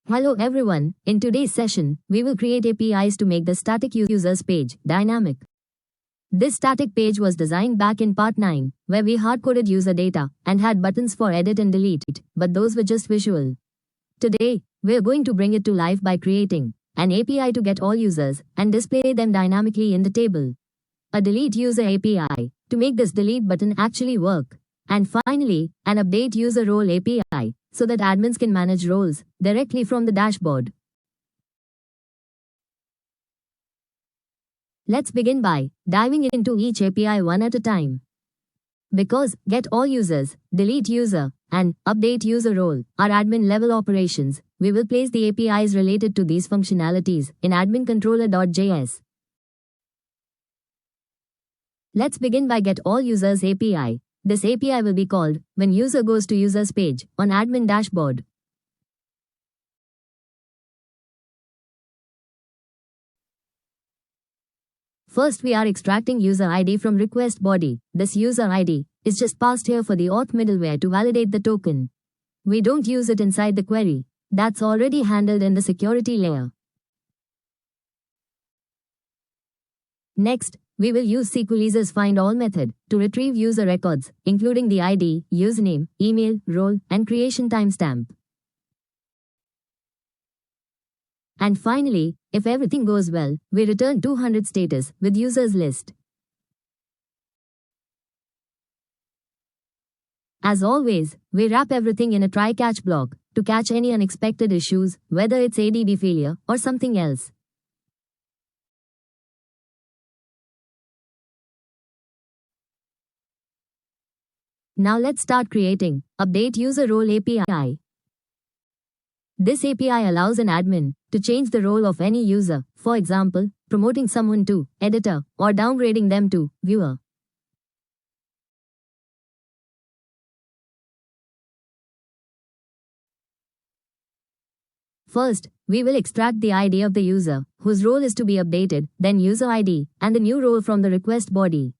Hello everyone, in today's session, we will create APIs to make the static users page dynamic. This static page was designed back in part 9, where we hard-coded user data and had buttons for edit and delete, but those were just visual. Today, we're going to bring it to life by creating an API to get all users and display them dynamically in the table. A delete user API to make this delete button actually work. And finally, an update user role API so that admins can manage roles directly from the dashboard. Let's begin by diving into each API one at a time. Because get all users, delete user, and update user role are admin level operations, we will place the APIs related to these functionalities in admincontroller.js. Let's begin by get all users API. This API will be called when user goes to user's page on admin dashboard. First, we are extracting user ID from request body. This user ID is just passed here for the auth middleware to validate the token. We don't use it inside the query. That's already handled in the security layer. Next, we will use SQLisa's findAll method to retrieve user records, including the ID, username, email, role, and creation timestamp. And finally, if everything goes well, we return 200 status with users list. As always, we wrap everything in a try-catch block to catch any unexpected issues, whether it's ADB failure or something else. Now let's start creating Update User Role API. This API allows an admin to change the role of any user, for example, promoting someone to editor or downgrading them to viewer. First, we will extract the ID of the user, whose role is to be updated, then user ID, and the new role from the request body.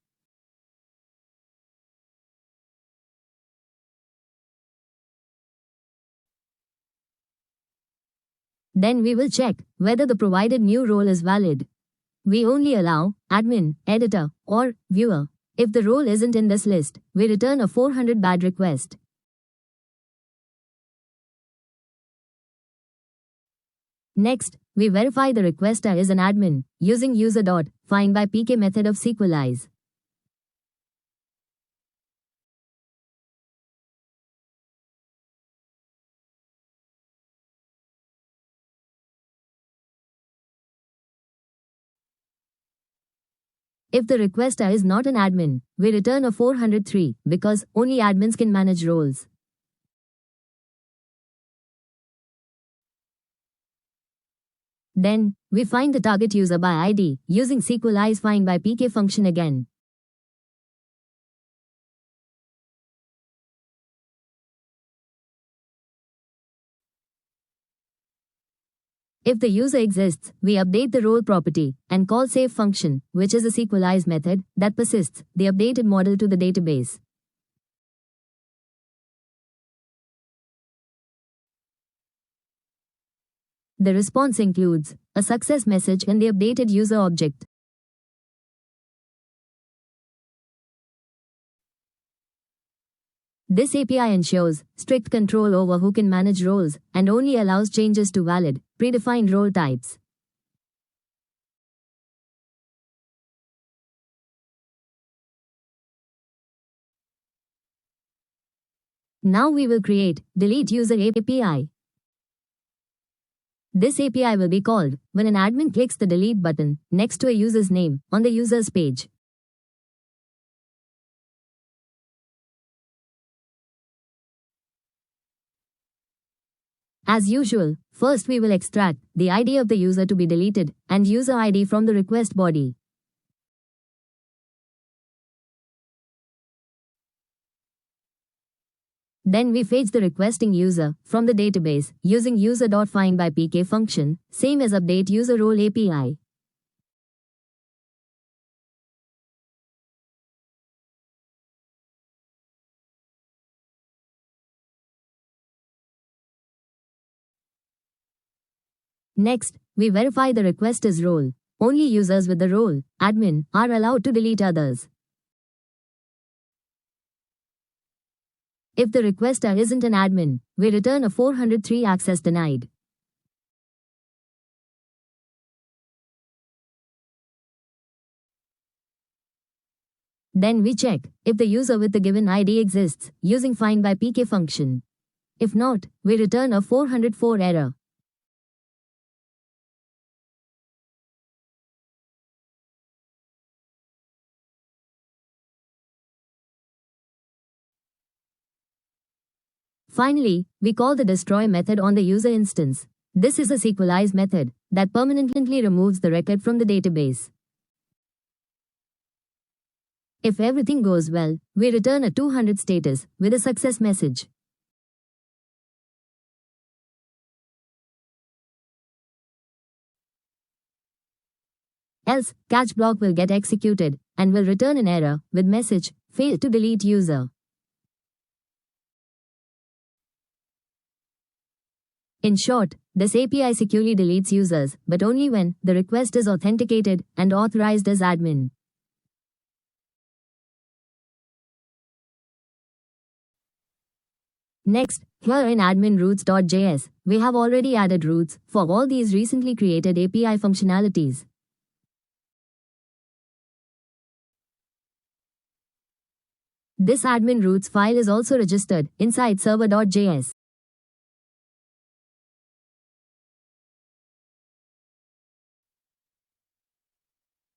Then we will check whether the provided new role is valid. We only allow admin, editor, or viewer. If the role isn't in this list, we return a 400 bad request. Next, we verify the requester is an admin using user.findByPK method of SQLize. If the requester is not an admin, we return a 403 because only admins can manage roles. Then, we find the target user by ID using SQLize findByPK function again. If the user exists, we update the role property and call save function, which is a SQLize method that persists the updated model to the database. The response includes a success message in the updated user object. This API ensures strict control over who can manage roles and only allows changes to valid, predefined role types. Now we will create Delete User API. This API will be called when an admin clicks the delete button next to a user's name on the user's page. As usual, first we will extract the ID of the user to be deleted and user ID from the request body. Then we fetch the requesting user from the database using user.findByPK function, same as update user role API. Next, we verify the request is role. Only users with the role, admin, are allowed to delete others. If the requester isn't an admin, we return a 403 access denied. Then we check if the user with the given ID exists using find by PK function. If not, we return a 404 error. Finally, we call the destroy method on the user instance. This is a sequelize method that permanently removes the record from the database. If everything goes well, we return a 200 status with a success message. Else, catch block will get executed and will return an error with message, failed to delete user. In short, this API securely deletes users, but only when the request is authenticated and authorized as admin. Next, here in admin-routes.js, we have already added routes for all these recently created API functionalities. This admin routes file is also registered inside server.js.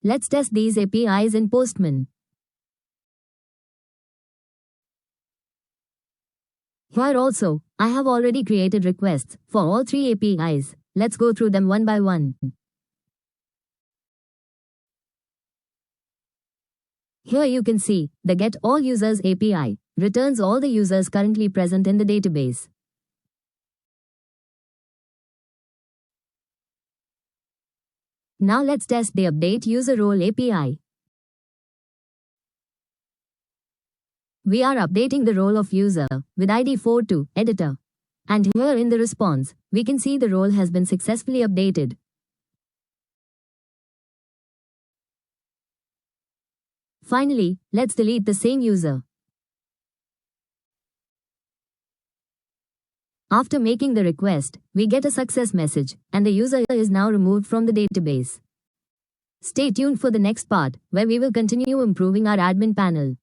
Let's test these APIs in Postman. Here also, I have already created requests for all three APIs. Let's go through them one by one. Here you can see, the Get All Users API returns all the users currently present in the database. Now let's test the Update User Role API. We are updating the role of user with ID 4 to editor. And here in the response, we can see the role has been successfully updated. Finally, let's delete the same user. After making the request, we get a success message, and the user is now removed from the database. Stay tuned for the next part, where we will continue improving our admin panel.